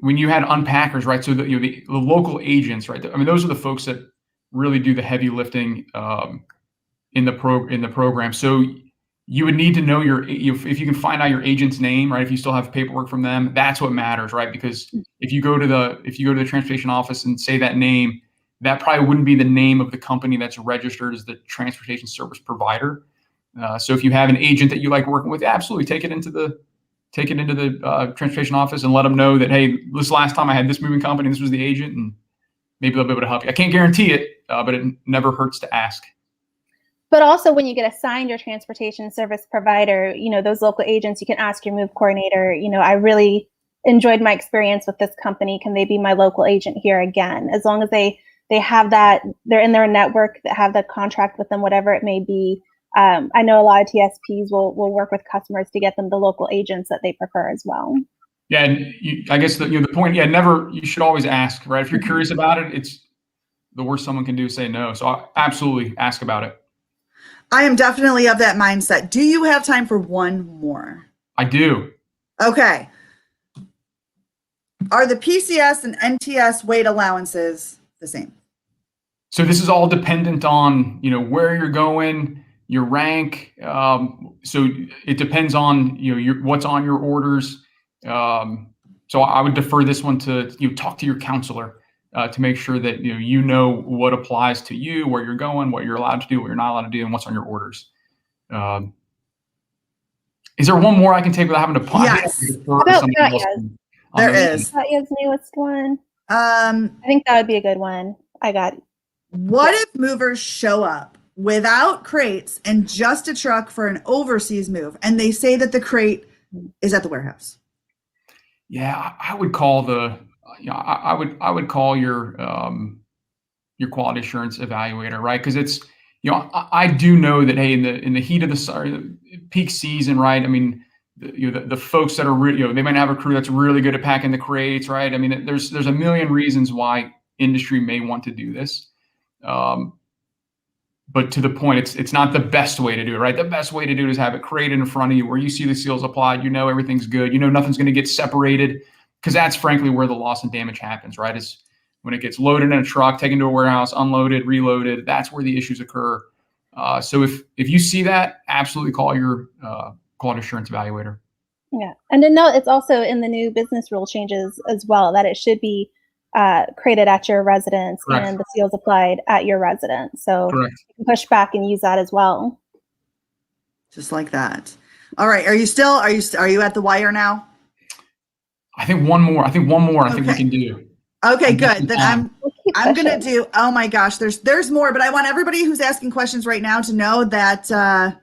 C: when you had unpackers, right? So the local agents, right? Those are the folks that really do the heavy lifting in the program. So you would need to know if you can find out your agent's name, right? If you still have paperwork from them, that's what matters, right? Because if you go to the transportation office and say that name, that probably wouldn't be the name of the company that's registered as the transportation service provider. So if you have an agent that you like working with, absolutely take it into the transportation office and let them know that, hey, this last time I had this moving company, this was the agent, and maybe they'll be able to help you. I can't guarantee it, but it never hurts to ask.
B: But also when you get assigned your transportation service provider, those local agents, you can ask your move coordinator, I really enjoyed my experience with this company. Can they be my local agent here again? As long as they have that, they're in their network, that have the contract with them, whatever it may be. I know a lot of TSPs will work with customers to get them the local agents that they prefer as well.
C: Yeah, and I guess the point, you should always ask, right? If you're curious about it, it's the worst someone can do is say no. So absolutely ask about it.
A: I am definitely of that mindset. Do you have time for one more?
C: I do.
A: Okay. Are the PCS and NTS weight allowances the same?
C: So this is all dependent on, where you're going, your rank. So it depends on, what's on your orders. So I would defer this one to talk to your counselor to make sure that you know what applies to you, where you're going, what you're allowed to do, what you're not allowed to do, and what's on your orders. Is there one more I can take without having to pause?
A: Yes.
B: There is. Katya's newest one. I think that would be a good one. I got it.
A: What if movers show up without crates and just a truck for an overseas move, and they say that the crate is at the warehouse?
C: Yeah, I would call I would call your quality assurance evaluator, right? Because it's I do know that, hey, in the heat of the peak season, right? I mean, the folks that are they might have a crew that's really good at packing the crates, right? I mean, there's a million reasons why industry may want to do this. But to the point, it's not the best way to do it, right? The best way to do it is have it crated in front of you where you see the seals applied, everything's good, nothing's going to get separated, because that's frankly where the loss and damage happens, right? Is when it gets loaded in a truck, taken to a warehouse, unloaded, reloaded, that's where the issues occur. So if you see that, absolutely call your quality assurance evaluator.
B: Yeah, and to note, it's also in the new business rule changes as well that it should be created at your residence. Correct. And the seals applied at your residence. So correct. You can push back and use that as well.
A: Just like that. All right. Are you at the wire now?
C: I think one more. Okay. I think we can do.
A: Okay, good. Then I'm going to do, oh my gosh, there's more, but I want everybody who's asking questions right now to know that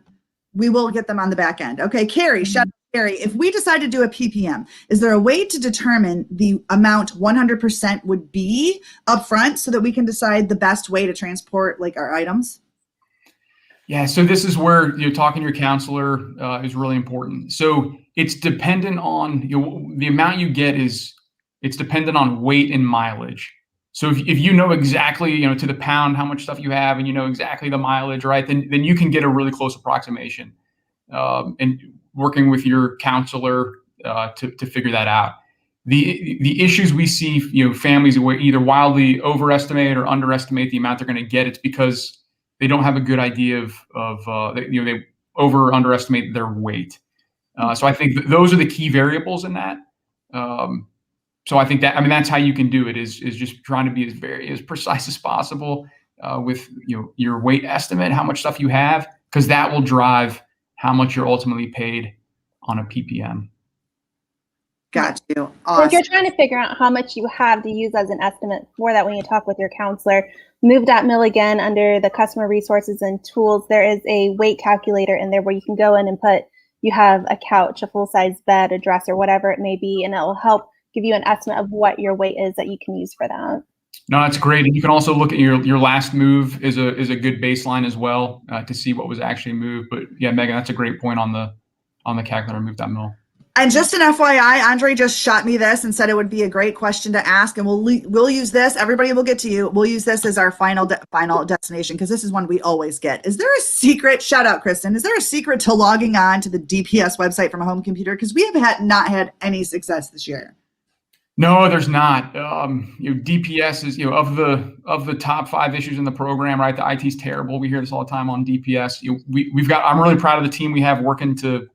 A: we will get them on the back end. Okay, Carrie, shout out Carrie. If we decide to do a PPM, is there a way to determine the amount 100% would be upfront so that we can decide the best way to transport like our items?
C: Yeah, so this is where talking to your counselor is really important. So it's dependent on the amount you get it's dependent on weight and mileage. So if you know exactly to the pound how much stuff you have and exactly the mileage, right, then you can get a really close approximation. And working with your counselor to figure that out. The issues we see, families either wildly overestimate or underestimate the amount they're going to get. It's because they don't have a good idea of they over or underestimate their weight. So I think those are the key variables in that. So I think that's how you can do it is just trying to be as precise as possible with your weight estimate, how much stuff you have, because that will drive how much you're ultimately paid on a PPM.
A: Got you. Awesome.
B: So if you're trying to figure out how much you have to use as an estimate for that when you talk with your counselor, move.mil again under the customer resources and tools, there is a weight calculator in there where you can go in and put, you have a couch, a full-size bed, a dresser, whatever it may be, and it will help give you an estimate of what your weight is that you can use for that. No,
C: that's great. And you can also look at your last move is a good baseline as well to see what was actually moved. But yeah, Megan, that's a great point on the calculator move.mil.
A: And just an FYI, Andre just shot me this and said it would be a great question to ask, and we'll use this. Everybody will get to you. We'll use this as our final destination because this is one we always get. Is there a secret? Shout out, Kristen. Is there a secret to logging on to the DPS website from a home computer? Because we have not had any success this year.
C: No, there's not. DPS is, of the top 5 issues in the program, right? The IT is terrible. We hear this all the time on DPS. I'm really proud of the team we have working to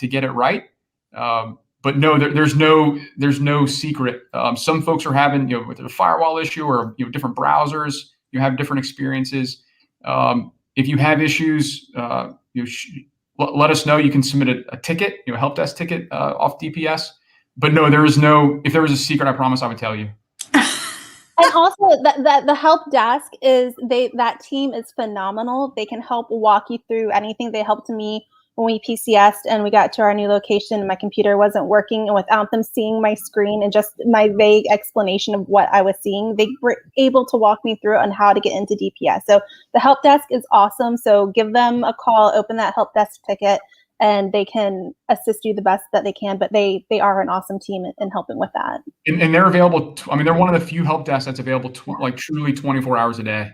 C: get it right. But no, there's no secret. Some folks are having, with a firewall issue or different browsers, you have different experiences. If you have issues, let us know. You can submit a ticket, a help desk ticket off DPS. But no, if there was a secret, I promise I would tell you.
B: And also the help desk that team is phenomenal. They can help walk you through anything. They helped me when we PCS'd and we got to our new location and my computer wasn't working, and without them seeing my screen and just my vague explanation of what I was seeing, they were able to walk me through on how to get into DPS. So the help desk is awesome. So give them a call, open that help desk ticket, and they can assist you the best that they can, but they are an awesome team in helping with that.
C: And they're available. They're one of the few help desks that's available truly 24 hours a day.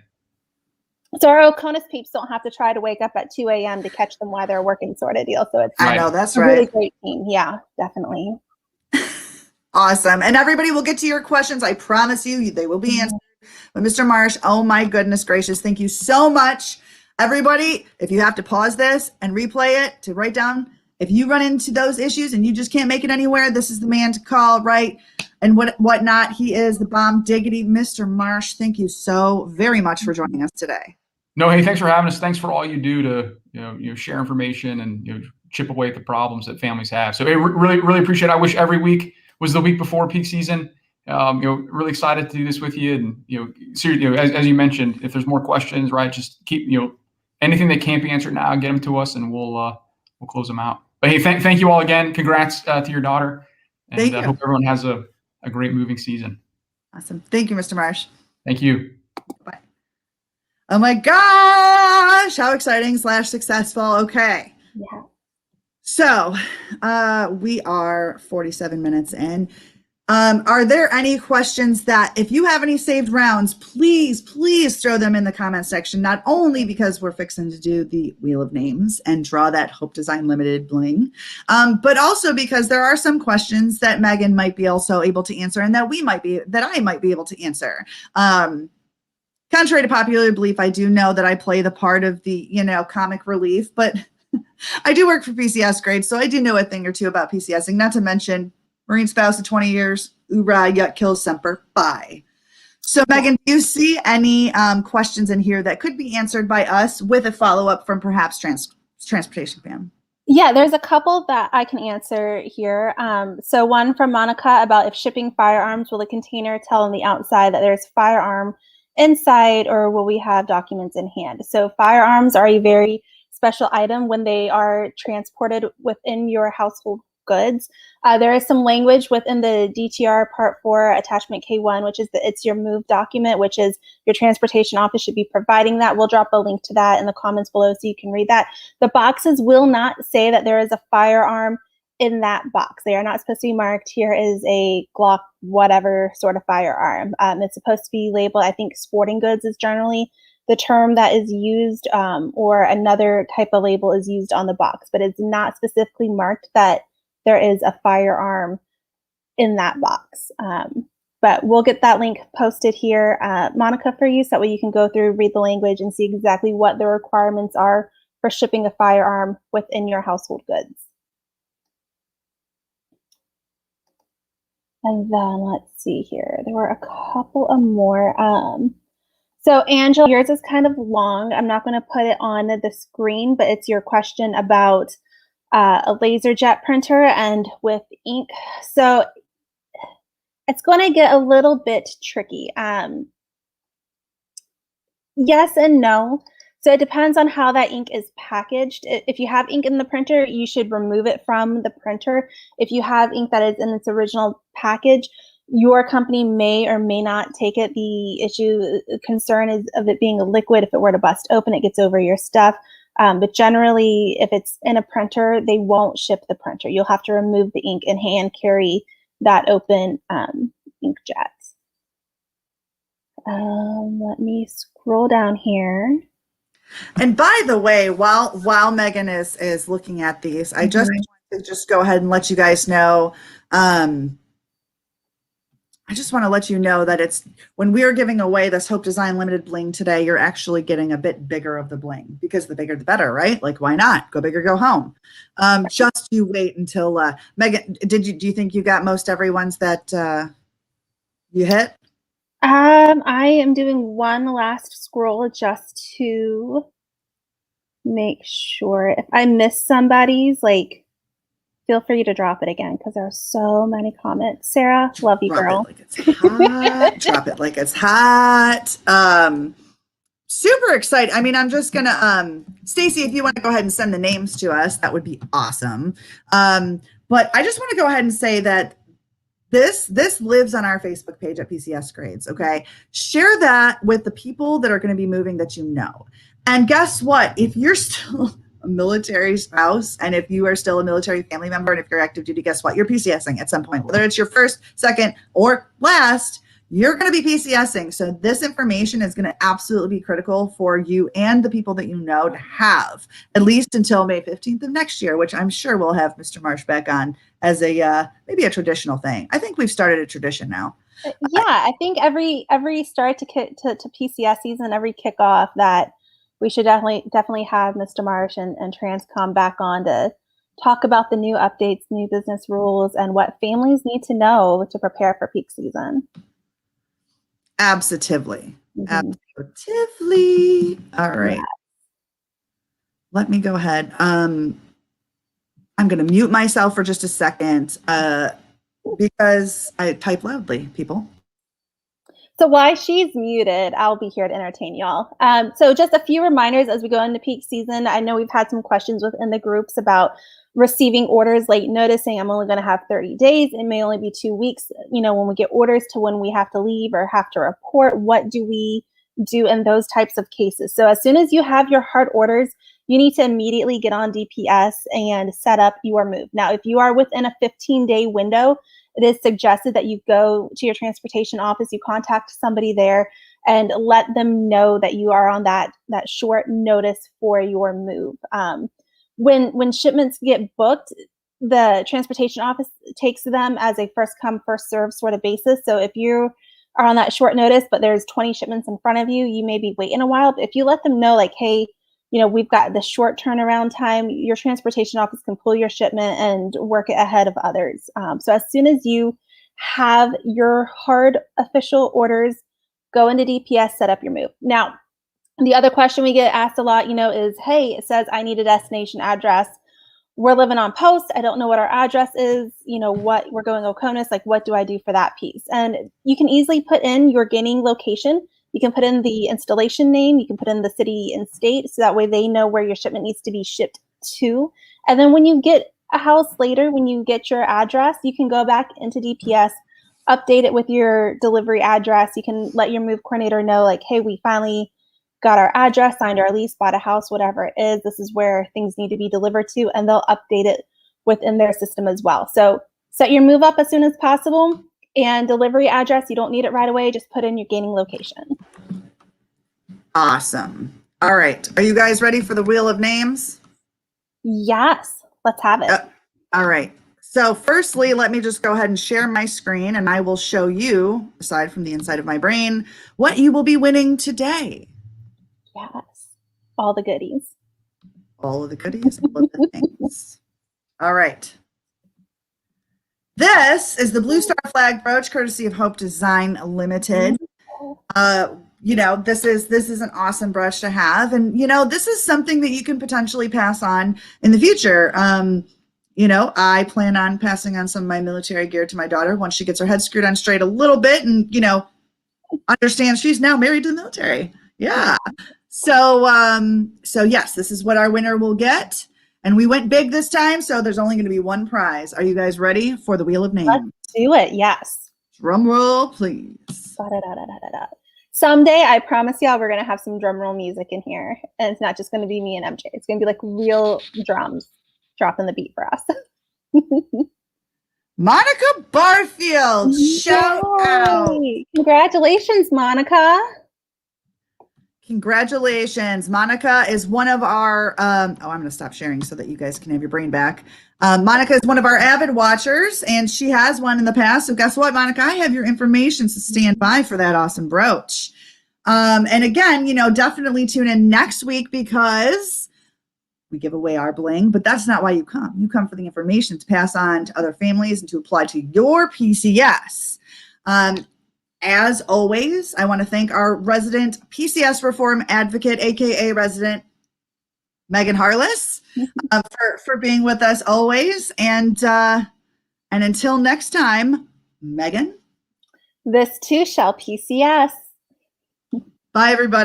B: So our Oconus peeps don't have to try to wake up at 2 a.m. to catch them while they're working, sort of deal. So it's
A: I know, that's
B: a
A: right.
B: really great team. Yeah, definitely.
A: Awesome. And everybody will get to your questions. I promise you, they will be answered. But Mr. Marsh, oh my goodness gracious, thank you so much. Everybody, if you have to pause this and replay it to write down, if you run into those issues and you just can't make it anywhere, this is the man to call, right? And whatnot. He is the bomb diggity. Mr. Marsh, thank you so very much for joining us today.
C: No, hey, thanks for having us. Thanks for all you do to share information and chip away at the problems that families have. So hey, really, really appreciate it. I wish every week was the week before peak season. Really excited to do this with you. And seriously, as you mentioned, if there's more questions, right, just keep anything that can't be answered now, get them to us, and we'll close them out. But hey, thank you all again. Congrats to your daughter, and I hope everyone has a great moving season.
A: Awesome. Thank you, Mr. Marsh.
C: Thank you.
A: Bye. Oh my gosh, how exciting / successful. Okay.
B: Yeah.
A: So we are 47 minutes in. Are there any questions that, if you have any saved rounds, please throw them in the comment section, not only because we're fixing to do the Wheel of Names and draw that Hope Design Limited bling, but also because there are some questions that Megan might be also able to answer and that I might be able to answer. Contrary to popular belief, I do know that I play the part of the, comic relief, but I do work for PCS grades, so I do know a thing or two about PCSing, not to mention Marine spouse of 20 years, oorah, yet kills semper, bye. So Megan, do you see any questions in here that could be answered by us with a follow-up from perhaps Transportation Fam?
B: Yeah, there's a couple that I can answer here. So one from Monica about if shipping firearms, will the container tell on the outside that there's firearm inside, or will we have documents in hand? So firearms are a very special item when they are transported within your household goods. There is some language within the DTR Part 4 Attachment K1, which is it's your move document, which is your transportation office should be providing that. We'll drop a link to that in the comments below so you can read that. The boxes will not say that there is a firearm in that box. They are not supposed to be marked, here is a Glock whatever sort of firearm. It's supposed to be labeled, I think sporting goods is generally the term that is used, or another type of label is used on the box, but it's not specifically marked that there is a firearm in that box. But we'll get that link posted here, Monica, for you, so that way you can go through, read the language, and see exactly what the requirements are for shipping a firearm within your household goods. And then let's see here. There were a couple of more. So Angela, yours is kind of long. I'm not going to put it on the screen, but it's your question about a laser jet printer and with ink. So it's going to get a little bit tricky. Yes and no. So it depends on how that ink is packaged. If you have ink in the printer, you should remove it from the printer. If you have ink that is in its original package, your company may or may not take it. The concern is of it being a liquid. If it were to bust open, it gets over your stuff. But generally, if it's in a printer, they won't ship the printer. You'll have to remove the ink and hand carry that open inkjet. Let me scroll down here.
A: And by the way, while Megan is looking at these, I just want to go ahead and let you guys know I just want to let you know that it's when we are giving away this Hope Design Limited bling today, you're actually getting a bit bigger of the bling because the bigger the better, right? Like, why not? Go big or go home. Just you wait until Megan. Do you think you got most everyone's that you hit?
B: I am doing one last scroll just to make sure. If I miss somebody's, like, feel free to drop it again because there are so many comments. Sarah, love you, girl.
A: Drop it like it's hot. Drop it like it's hot. Super excited. I mean, I'm just gonna Stacy, if you want to go ahead and send the names to us, that would be awesome. But I just want to go ahead and say that this lives on our Facebook page at PCS Grades. Okay, share that with the people that are going to be moving that you know. And guess what? If you're still a military spouse and if you are still a military family member and if you're active duty, guess what? You're PCSing at some point, whether it's your first, second, or last. You're going to be PCSing. So this information is going to absolutely be critical for you and the people that you know to have at least until May 15th of next year, which I'm sure we'll have Mr. Marsh back on as a maybe a traditional thing. I think we've started a tradition now.
B: Yeah, I think every start to PCS season, every kickoff, that we should definitely have Mr. Marsh and TRANSCOM back on to talk about the new updates, new business rules, and what families need to know to prepare for peak season.
A: Absolutely. Absolutely. All right.
B: Yeah.
A: Let me go ahead. I'm going to mute myself for just a second because I type loudly, people.
B: So while she's muted, I'll be here to entertain y'all. So just a few reminders as we go into peak season. I know we've had some questions within the groups about receiving orders late noticing. I'm only going to have 30 days. It may only be 2 weeks, when we get orders to when we have to leave or have to report. What do we do in those types of cases? So as soon as you have your hard orders, you need to immediately get on DPS and set up your move. Now, if you are within a 15-day window, it is suggested that you go to your transportation office, you contact somebody there and let them know that you are on that short notice for your move. When shipments get booked, the transportation office takes them as a first come, first serve sort of basis. So if you are on that short notice, but there's 20 shipments in front of you, you may be waiting a while. But if you let them know, like, hey, we've got the short turnaround time, your transportation office can pull your shipment and work it ahead of others. So as soon as you have your hard official orders, go into DPS, set up your move. Now, the other question we get asked a lot, is, hey, it says I need a destination address. We're living on post. I don't know what our address is. What we're going Oconus, like, what do I do for that piece? And you can easily put in your gaining location. You can put in the installation name. You can put in the city and state. So that way they know where your shipment needs to be shipped to. And then when you get a house later, when you get your address, you can go back into DPS, update it with your delivery address. You can let your move coordinator know, like, hey, we finally got our address, signed our lease, bought a house, whatever it is. This is where things need to be delivered to, and they'll update it within their system as well. So set your move up as soon as possible, and delivery address, you don't need it right away. Just put in your gaining location.
A: Awesome. All right. Are you guys ready for the wheel of names?
B: Yes, let's have it.
A: All right. So firstly, let me just go ahead and share my screen, and I will show you, aside from the inside of my brain, what you will be winning today.
B: Yes, all the goodies.
A: All of the goodies, all of the things. All right. This is the Blue Star Flag brooch, courtesy of Hope Design Limited. This is an awesome brush to have, and this is something that you can potentially pass on in the future. I plan on passing on some of my military gear to my daughter once she gets her head screwed on straight a little bit, and understands she's now married to the military. Yeah. So yes, this is what our winner will get. And we went big this time, so there's only going to be one prize. Are you guys ready for the Wheel of Names?
B: Let's do it. Yes.
A: Drum roll, please.
B: Someday, I promise y'all, we're going to have some drum roll music in here. And it's not just going to be me and MJ. It's going to be like real drums dropping the beat for us.
A: Monica Barfield, shout out.
B: Congratulations, Monica.
A: Congratulations. Monica is one of our, I'm going to stop sharing so that you guys can have your brain back. Monica is one of our avid watchers, and she has won in the past. So guess what, Monica? I have your information, so stand by for that awesome brooch. And again, definitely tune in next week because we give away our bling, but that's not why you come. You come for the information to pass on to other families and to apply to your PCS. As always, I want to thank our resident PCS reform advocate, aka resident Megan Harless, for being with us always. And until next time, Megan.
B: This too shall PCS.
A: Bye, everybody.